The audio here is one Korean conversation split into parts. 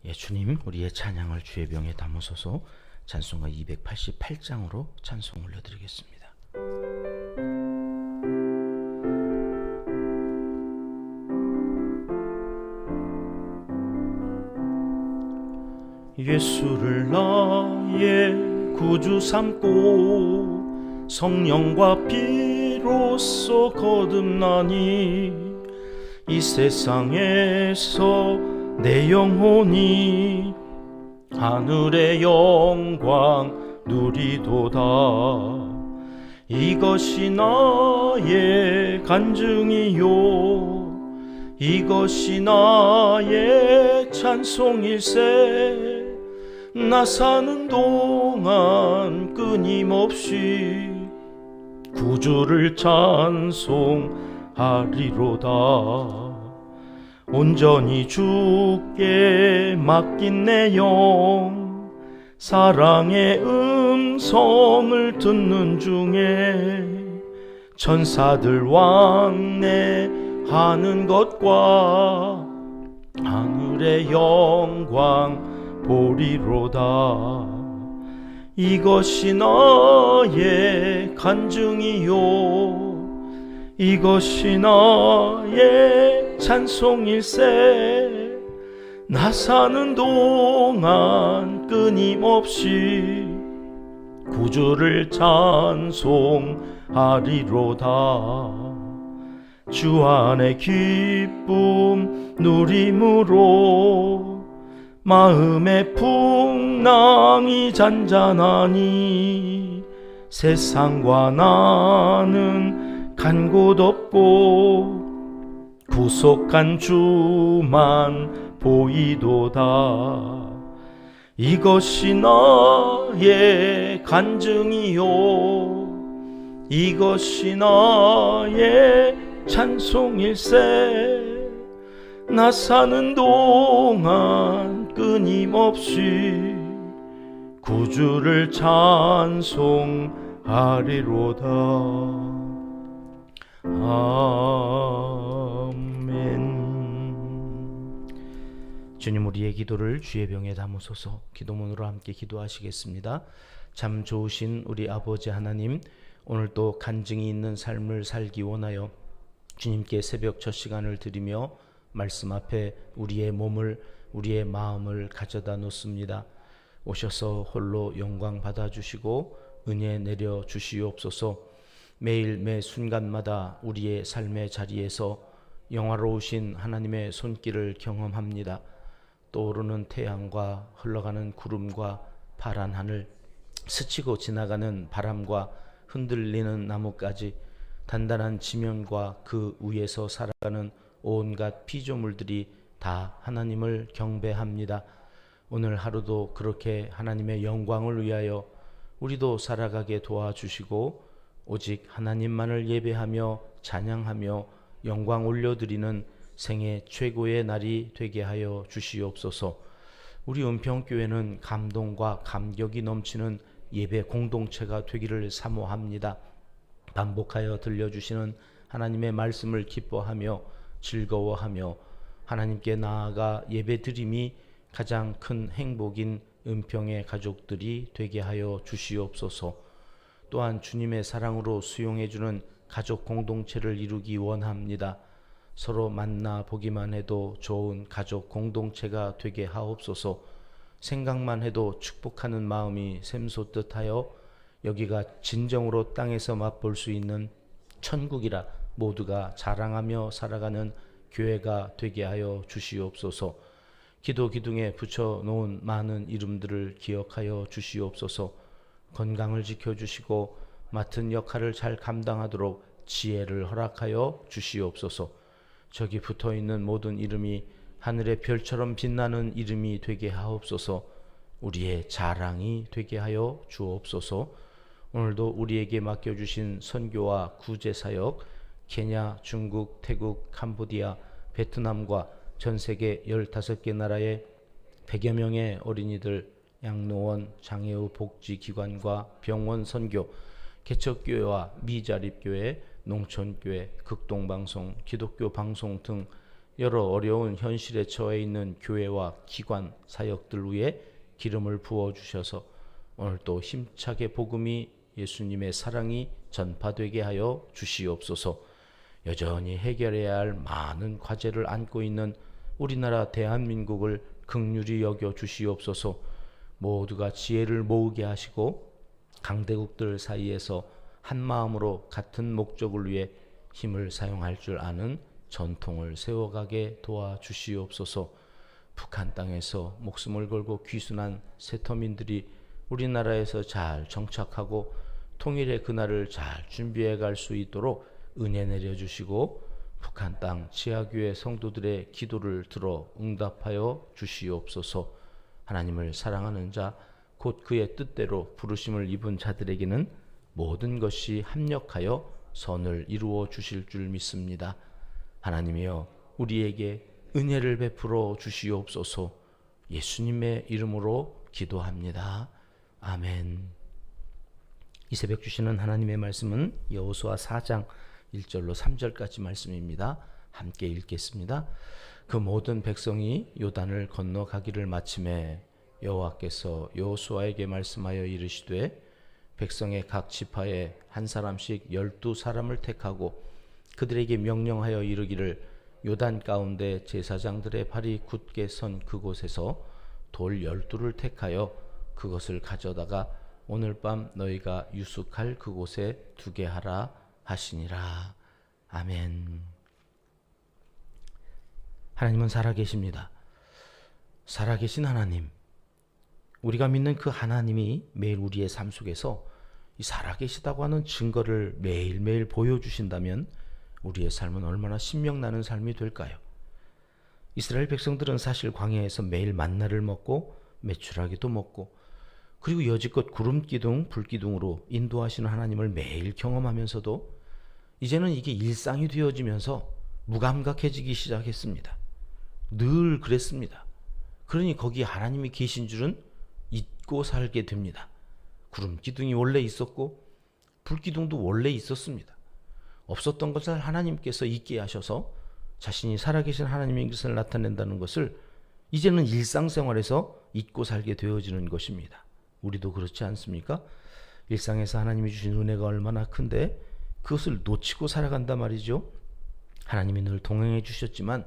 예, 주님, 우리의 찬양을 주의 병에 담으소서. 찬송가 288장으로 찬송 올려드리겠습니다. 예수를 나의 구주 삼고 성령과 피로써 거듭나니 이 세상에서 내 영혼이 하늘의 영광 누리도다. 이것이 나의 간증이요, 이것이 나의 찬송일세. 나 사는 동안 끊임없이 구주를 찬송하리로다. 온전히 주께 맡긴 내 영, 사랑의 음성을 듣는 중에 천사들 왕래하는 것과 하늘의 영광 보리로다. 이것이 나의 간증이요, 이것이 나의 찬송일세. 나 사는 동안 끊임없이 구주를 찬송하리로다. 주 안에 기쁨 누림으로 마음의 풍랑이 잔잔하니 세상과 나는 간 곳 없고 구속한 주만 보이도다. 이것이 나의 간증이요, 이것이 나의 찬송일세. 나 사는 동안 끊임없이 구주를 찬송하리로다. 아멘. 주님, 우리의 기도를 주의 병에 담으소서. 기도문으로 함께 기도하시겠습니다. 참 좋으신 우리 아버지 하나님, 오늘도 간증이 있는 삶을 살기 원하여 주님께 새벽 첫 시간을 드리며 말씀 앞에 우리의 몸을, 우리의 마음을 가져다 놓습니다. 오셔서 홀로 영광 받아주시고 은혜 내려 주시옵소서. 매일 매 순간마다 우리의 삶의 자리에서 영화로우신 하나님의 손길을 경험합니다. 떠오르는 태양과 흘러가는 구름과 파란 하늘, 스치고 지나가는 바람과 흔들리는 나무까지, 단단한 지면과 그 위에서 살아가는 온갖 피조물들이 다 하나님을 경배합니다. 오늘 하루도 그렇게 하나님의 영광을 위하여 우리도 살아가게 도와주시고 오직 하나님만을 예배하며 찬양하며 영광 올려드리는 생애 최고의 날이 되게 하여 주시옵소서. 우리 은평교회는 감동과 감격이 넘치는 예배 공동체가 되기를 사모합니다. 반복하여 들려주시는 하나님의 말씀을 기뻐하며 즐거워하며 하나님께 나아가 예배드림이 가장 큰 행복인 은평의 가족들이 되게 하여 주시옵소서. 또한 주님의 사랑으로 수용해주는 가족 공동체를 이루기 원합니다. 서로 만나 보기만 해도 좋은 가족 공동체가 되게 하옵소서. 생각만 해도 축복하는 마음이 샘솟듯하여 여기가 진정으로 땅에서 맛볼 수 있는 천국이라 모두가 자랑하며 살아가는 교회가 되게 하여 주시옵소서. 기도 기둥에 붙여놓은 많은 이름들을 기억하여 주시옵소서. 건강을 지켜주시고 맡은 역할을 잘 감당하도록 지혜를 허락하여 주시옵소서. 저기 붙어있는 모든 이름이 하늘의 별처럼 빛나는 이름이 되게 하옵소서. 우리의 자랑이 되게 하여 주옵소서. 오늘도 우리에게 맡겨주신 선교와 구제사역, 케냐, 중국, 태국, 캄보디아, 베트남과 전세계 15개 나라의 100여 명의 어린이들, 양로원, 장애우 복지기관과 병원 선교, 개척교회와 미자립교회, 농촌교회, 극동방송, 기독교 방송 등 여러 어려운 현실에 처해 있는 교회와 기관, 사역들 위에 기름을 부어주셔서 오늘 또 힘차게 복음이 예수님의 사랑이 전파되게 하여 주시옵소서. 여전히 해결해야 할 많은 과제를 안고 있는 우리나라 대한민국을 긍휼히 여겨 주시옵소서. 모두가 지혜를 모으게 하시고 강대국들 사이에서 한 마음으로 같은 목적을 위해 힘을 사용할 줄 아는 전통을 세워가게 도와주시옵소서. 북한 땅에서 목숨을 걸고 귀순한 세터민들이 우리나라에서 잘 정착하고 통일의 그날을 잘 준비해 갈 수 있도록 은혜 내려주시고 북한 땅 지하교회 성도들의 기도를 들어 응답하여 주시옵소서. 하나님을 사랑하는 자, 곧 그의 뜻대로 부르심을 입은 자들에게는 모든 것이 합력하여 선을 이루어 주실 줄 믿습니다. 하나님이여, 우리에게 은혜를 베풀어 주시옵소서. 예수님의 이름으로 기도합니다. 아멘. 이 새벽 주시는 하나님의 말씀은 여호수아 4장 1절로 3절까지 말씀입니다. 함께 읽겠습니다. 그 모든 백성이 요단을 건너가기를 마침에 여호와께서 여호수아에게 말씀하여 이르시되 백성의 각 지파에 한 사람씩 12사람을 택하고 그들에게 명령하여 이르기를 요단 가운데 제사장들의 발이 굳게 선 그곳에서 돌 12를 택하여 그것을 가져다가 오늘 밤 너희가 유숙할 그곳에 두게 하라 하시니라. 아멘. 하나님은 살아계십니다. 살아계신 하나님, 우리가 믿는 그 하나님이 매일 우리의 삶 속에서 이 살아계시다고 하는 증거를 매일매일 보여주신다면 우리의 삶은 얼마나 신명나는 삶이 될까요? 이스라엘 백성들은 사실 광야에서 매일 만나를 먹고 메추라기도 먹고 그리고 여지껏 구름기둥, 불기둥으로 인도하시는 하나님을 매일 경험하면서도 이제는 이게 일상이 되어지면서 무감각해지기 시작했습니다. 늘 그랬습니다. 그러니 거기에 하나님이 계신 줄은 잊고 살게 됩니다. 구름기둥이 원래 있었고 불기둥도 원래 있었습니다. 없었던 것을 하나님께서 있게 하셔서 자신이 살아계신 하나님의 것을 나타낸다는 것을 이제는 일상생활에서 잊고 살게 되어지는 것입니다. 우리도 그렇지 않습니까? 일상에서 하나님이 주신 은혜가 얼마나 큰데 그것을 놓치고 살아간단 말이죠. 하나님이 늘 동행해 주셨지만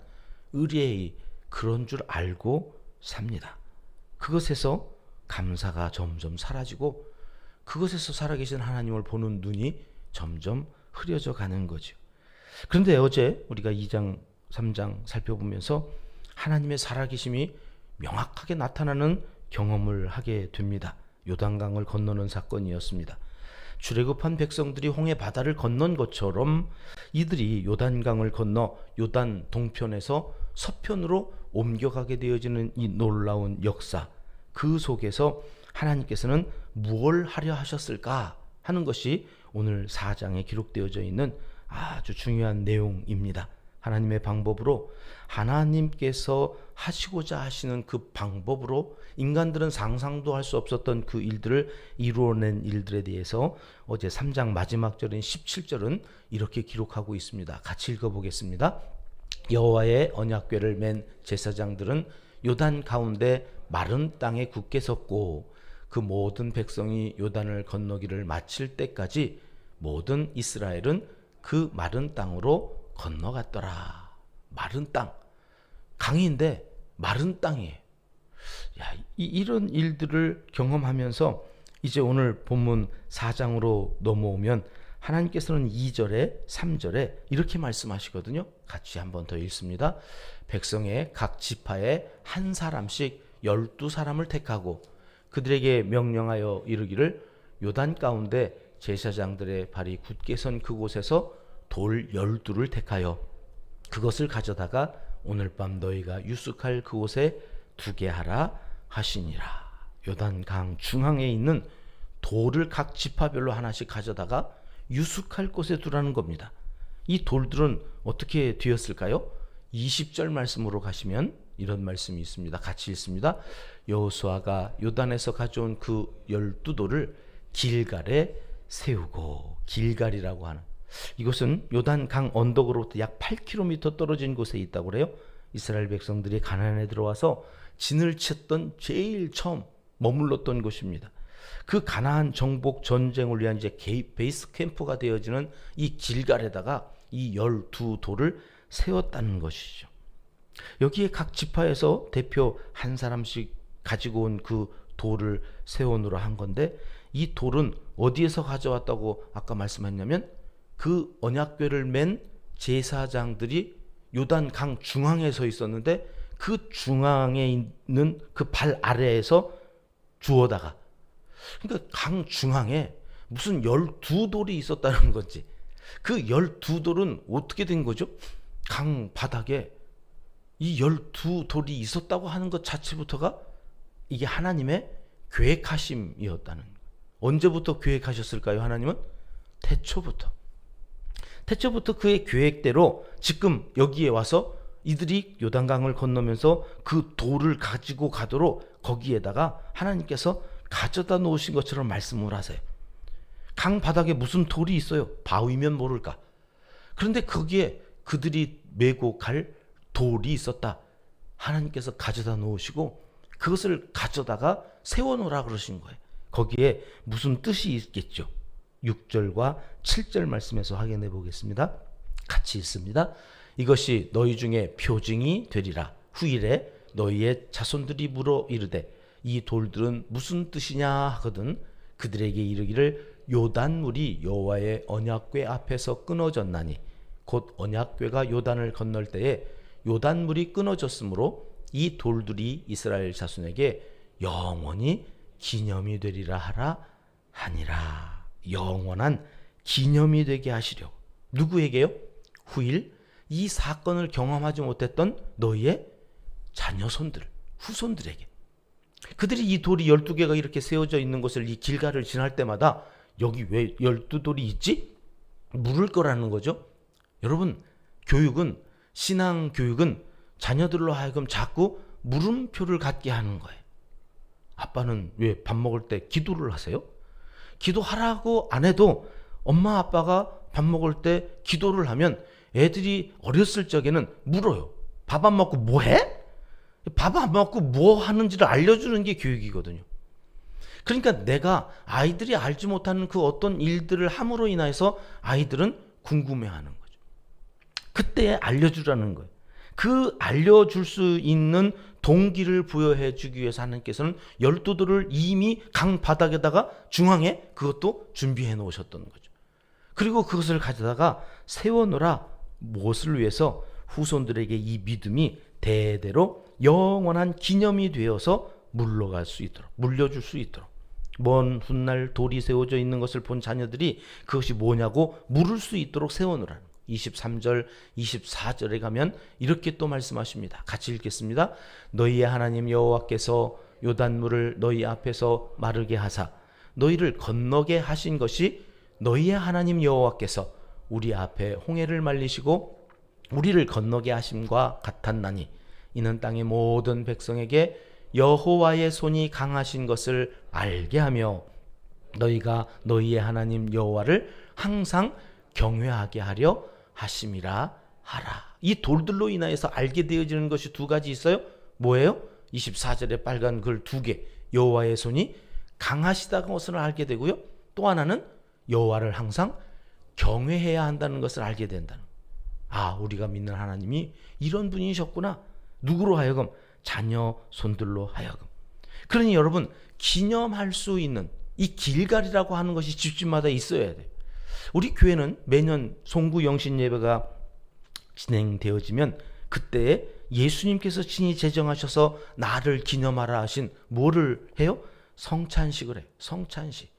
의뢰의 그런 줄 알고 삽니다. 그것에서 감사가 점점 사라지고 그것에서 살아계신 하나님을 보는 눈이 점점 흐려져 가는 거죠. 그런데 어제 우리가 2장, 3장 살펴보면서 하나님의 살아계심이 명확하게 나타나는 경험을 하게 됩니다. 요단강을 건너는 사건이었습니다. 출애굽한 백성들이 홍해 바다를 건넌 것처럼 이들이 요단강을 건너 요단 동편에서 서편으로 옮겨가게 되어지는 이 놀라운 역사, 그 속에서 하나님께서는 무엇을 하려 하셨을까 하는 것이 오늘 4장에 기록되어져 있는 아주 중요한 내용입니다. 하나님의 방법으로, 하나님께서 하시고자 하시는 그 방법으로 인간들은 상상도 할 수 없었던 그 일들을 이루어낸 일들에 대해서 어제 3장 마지막 절인 17절은 이렇게 기록하고 있습니다. 같이 읽어보겠습니다. 여호와의 언약궤를 맨 제사장들은 요단 가운데 마른 땅에 굳게 섰고 그 모든 백성이 요단을 건너기를 마칠 때까지 모든 이스라엘은 그 마른 땅으로 건너갔더라. 마른 땅, 강인데 마른 땅이에요. 이런 일들을 경험하면서 이제 오늘 본문 4장으로 넘어오면 하나님께서는 2절에 3절에 이렇게 말씀하시거든요. 같이 한번 더 읽습니다. 백성의 각 지파에 한 사람씩 12사람을 택하고 그들에게 명령하여 이르기를 요단 가운데 제사장들의 발이 굳게 선 그곳에서 돌 12를 택하여 그것을 가져다가 오늘 밤 너희가 유숙할 그곳에 두게 하라 하시니라. 요단강 중앙에 있는 돌을 각 지파별로 하나씩 가져다가 유숙할 곳에 두라는 겁니다. 이 돌들은 어떻게 되었을까요? 20절 말씀으로 가시면 이런 말씀이 있습니다. 같이 읽습니다. 여호수아가 요단에서 가져온 그 12돌을 길갈에 세우고, 길갈이라고 하는, 이곳은 요단 강 언덕으로부터 약 8km 떨어진 곳에 있다고 그래요. 이스라엘 백성들이 가나안에 들어와서 진을 쳤던 제일 처음 머물렀던 곳입니다. 그 가나안 정복 전쟁을 위한 이제 베이스 캠프가 되어지는 이 길갈에다가 이 12돌을 세웠다는 것이죠. 여기에 각 지파에서 대표 한 사람씩 가지고 온 그 돌을 세워놓으라 한 건데, 이 돌은 어디에서 가져왔다고 아까 말씀했냐면 그 언약궤를 맨 제사장들이 요단 강 중앙에 서 있었는데 그 중앙에 있는 그 발 아래에서 주워다가, 그러니까 강 중앙에 무슨 12돌이 있었다는 건지, 그 12돌은 어떻게 된 거죠? 강 바닥에 이 12돌이 있었다고 하는 것 자체부터가 이게 하나님의 계획하심이었다는 거예요. 언제부터 계획하셨을까요? 하나님은 태초부터 그의 계획대로 지금 여기에 와서 이들이 요단강을 건너면서 그 돌을 가지고 가도록 거기에다가 하나님께서 가져다 놓으신 것처럼 말씀을 하세요. 강 바닥에 무슨 돌이 있어요? 바위면 모를까. 그런데 거기에 그들이 메고 갈 돌이 있었다. 하나님께서 가져다 놓으시고 그것을 가져다가 세워놓으라 그러신 거예요. 거기에 무슨 뜻이 있겠죠? 6절과 7절 말씀에서 확인해 보겠습니다. 같이 읽습니다. 이것이 너희 중에 표징이 되리라. 후일에 너희의 자손들이 물어 이르되 이 돌들은 무슨 뜻이냐 하거든 그들에게 이르기를 요단물이 여호와의 언약궤 앞에서 끊어졌나니 곧 언약궤가 요단을 건널 때에 요단물이 끊어졌으므로 이 돌들이 이스라엘 자손에게 영원히 기념이 되리라 하라 하니라. 영원한 기념이 되게 하시려. 누구에게요? 후일 이 사건을 경험하지 못했던 너희의 자녀손들, 후손들에게. 그들이 이 돌이 12개가 이렇게 세워져 있는 곳을 이 길가를 지날 때마다 여기 왜 12돌이 있지? 물을 거라는 거죠. 여러분, 신앙 교육은 자녀들로 하여금 자꾸 물음표를 갖게 하는 거예요. 아빠는 왜 밥 먹을 때 기도를 하세요? 기도하라고 안 해도 엄마 아빠가 밥 먹을 때 기도를 하면 애들이 어렸을 적에는 물어요. 밥 안 먹고 뭐 해? 밥 안 먹고 뭐 하는지를 알려주는 게 교육이거든요. 그러니까 내가 아이들이 알지 못하는 그 어떤 일들을 함으로 인해서 아이들은 궁금해하는 거죠. 그때 알려주라는 거예요. 그 알려줄 수 있는 동기를 부여해 주기 위해서 하나님께서는 12돌을 이미 강 바닥에다가 중앙에 그것도 준비해 놓으셨던 거죠. 그리고 그것을 가져다가 세워놓으라. 무엇을 위해서? 후손들에게 이 믿음이 대대로 영원한 기념이 되어서 물러갈 수 있도록, 물려줄 수 있도록. 먼 훗날 돌이 세워져 있는 것을 본 자녀들이 그것이 뭐냐고 물을 수 있도록 세워놓으라는 거예요. 23절, 24절에 가면 이렇게 또 말씀하십니다. 같이 읽겠습니다. 너희의 하나님 여호와께서 요단물을 너희 앞에서 마르게 하사 너희를 건너게 하신 것이 너희의 하나님 여호와께서 우리 앞에 홍해를 말리시고 우리를 건너게 하심과 같았나니 이는 땅의 모든 백성에게 여호와의 손이 강하신 것을 알게 하며 너희가 너희의 하나님 여호와를 항상 경외하게 하려 하심이라 하라. 이 돌들로 인하여서 알게 되어지는 것이 두 가지 있어요. 뭐예요? 24절에 빨간 글 2개. 여호와의 손이 강하시다는 것을 알게 되고요. 또 하나는 여호와를 항상 경외해야 한다는 것을 알게 된다는. 아, 우리가 믿는 하나님이 이런 분이셨구나. 누구로 하여금? 자녀 손들로 하여금. 그러니 여러분, 기념할 수 있는 이 길갈이라고 하는 것이 집집마다 있어야 돼요. 우리 교회는 매년 송구 영신 예배가 진행되어지면 그때에 예수님께서 친히 제정하셔서 나를 기념하라 하신 뭐를 해요? 성찬식을 해요. 성찬식.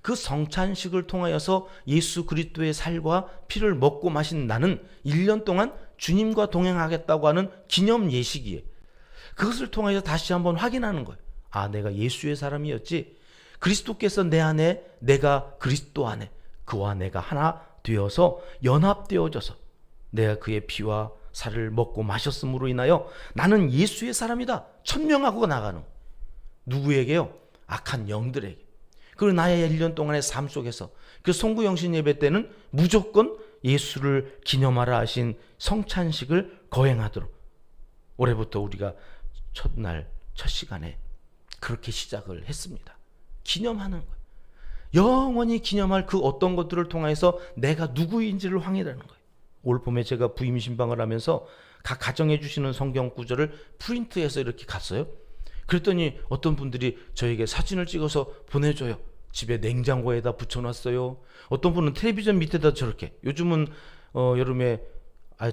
그 성찬식을 통하여서 예수 그리스도의 살과 피를 먹고 마신 나는 1년 동안 주님과 동행하겠다고 하는 기념 예식이에요. 그것을 통해서 다시 한번 확인하는 거예요. 아, 내가 예수의 사람이었지. 그리스도께서 내 안에, 내가 그리스도 안에, 그와 내가 하나 되어서 연합되어져서 내가 그의 피와 살을 먹고 마셨음으로 인하여 나는 예수의 사람이다. 천명하고 나가는 거예요. 누구에게요? 악한 영들에게. 그리고 나의 1년 동안의 삶 속에서 그 송구영신 예배 때는 무조건 예수를 기념하라 하신 성찬식을 거행하도록 올해부터 우리가 첫날 첫 시간에 그렇게 시작을 했습니다. 기념하는 거예요. 영원히 기념할 그 어떤 것들을 통해서 내가 누구인지를 확인하는 거예요. 올 봄에 제가 부임 신방을 하면서 각 가정해 주시는 성경 구절을 프린트해서 이렇게 갔어요. 그랬더니 어떤 분들이 저에게 사진을 찍어서 보내줘요. 집에 냉장고에다 붙여놨어요. 어떤 분은 텔레비전 밑에다 저렇게. 요즘은 여름에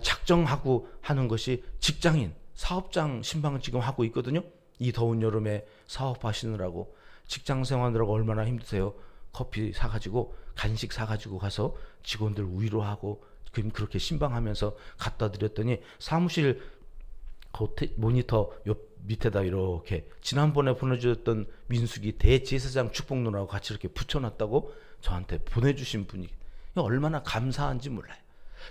작정하고 하는 것이 직장인, 사업장 신방을 지금 하고 있거든요. 이 더운 여름에 사업하시느라고 직장 생활하느라고 얼마나 힘드세요. 커피 사가지고 간식 사가지고 가서 직원들 위로하고 그렇게 신방하면서 갖다 드렸더니 사무실 모니터 옆 밑에다 이렇게 지난번에 보내주셨던 민숙이 대제사장 축복론하고 같이 이렇게 붙여놨다고 저한테 보내주신 분이 얼마나 감사한지 몰라요.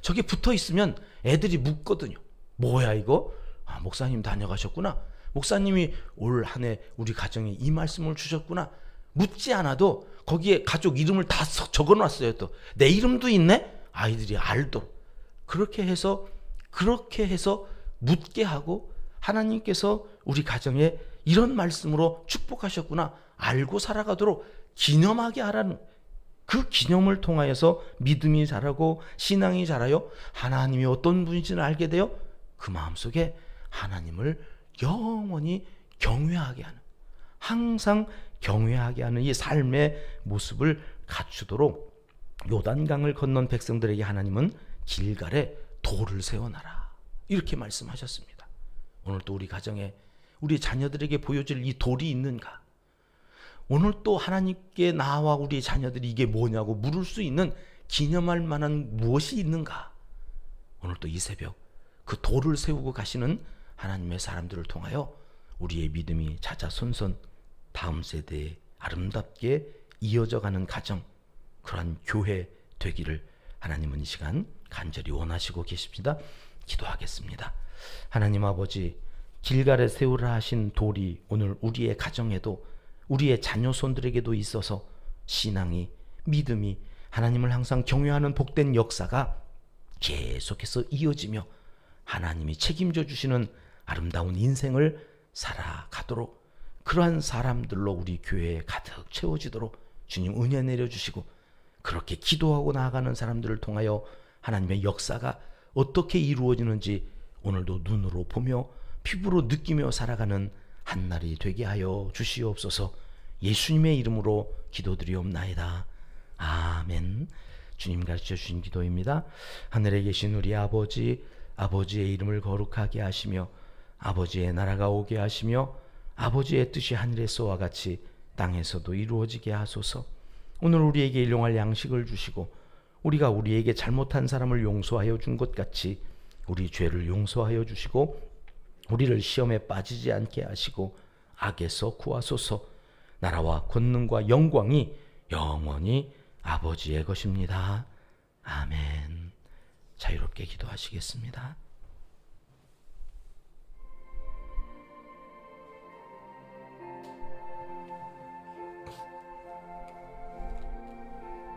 저게 붙어 있으면 애들이 묻거든요. 뭐야 이거? 아, 목사님 다녀가셨구나. 목사님이 올 한 해 우리 가정에 이 말씀을 주셨구나. 묻지 않아도 거기에 가족 이름을 다 적어놨어요. 또 내 이름도 있네. 아이들이 알도록 그렇게 해서 묻게 하고 하나님께서 우리 가정에 이런 말씀으로 축복하셨구나 알고 살아가도록 기념하게 하라는 그 기념을 통하여서 믿음이 자라고 신앙이 자라요. 하나님이 어떤 분인지를 알게 되어 그 마음속에 하나님을 영원히 경외하게 하는 항상 경외하게 하는 이 삶의 모습을 갖추도록 요단강을 건넌 백성들에게 하나님은 길갈에 돌을 세워놔라 이렇게 말씀하셨습니다. 오늘 또 우리 가정에 우리 자녀들에게 보여줄 이 돌이 있는가? 오늘 또 하나님께 나와 우리 자녀들이 이게 뭐냐고 물을 수 있는 기념할 만한 무엇이 있는가? 오늘 또 이 새벽 그 돌을 세우고 가시는 하나님의 사람들을 통하여 우리의 믿음이 자자손손 다음 세대에 아름답게 이어져가는 가정, 그러한 교회 되기를 하나님은 이 시간 간절히 원하시고 계십니다. 기도하겠습니다. 하나님 아버지, 길갈에 세우라 하신 돌이 오늘 우리의 가정에도 우리의 자녀손들에게도 있어서 신앙이, 믿음이, 하나님을 항상 경외하는 복된 역사가 계속해서 이어지며 하나님이 책임져 주시는 아름다운 인생을 살아가도록 그러한 사람들로 우리 교회에 가득 채워지도록 주님 은혜 내려주시고 그렇게 기도하고 나아가는 사람들을 통하여 하나님의 역사가 어떻게 이루어지는지 오늘도 눈으로 보며 피부로 느끼며 살아가는 한날이 되게 하여 주시옵소서. 예수님의 이름으로 기도드리옵나이다. 아멘. 주님 가르쳐 주신 기도입니다. 하늘에 계신 우리 아버지, 아버지의 이름을 거룩하게 하시며 아버지의 나라가 오게 하시며 아버지의 뜻이 하늘에서와 같이 땅에서도 이루어지게 하소서. 오늘 우리에게 일용할 양식을 주시고 우리가 우리에게 잘못한 사람을 용서하여 준 것 같이 우리 죄를 용서하여 주시고 우리를 시험에 빠지지 않게 하시고 악에서 구하소서. 나라와 권능과 영광이 영원히 아버지의 것입니다. 아멘. 자유롭게 기도하시겠습니다.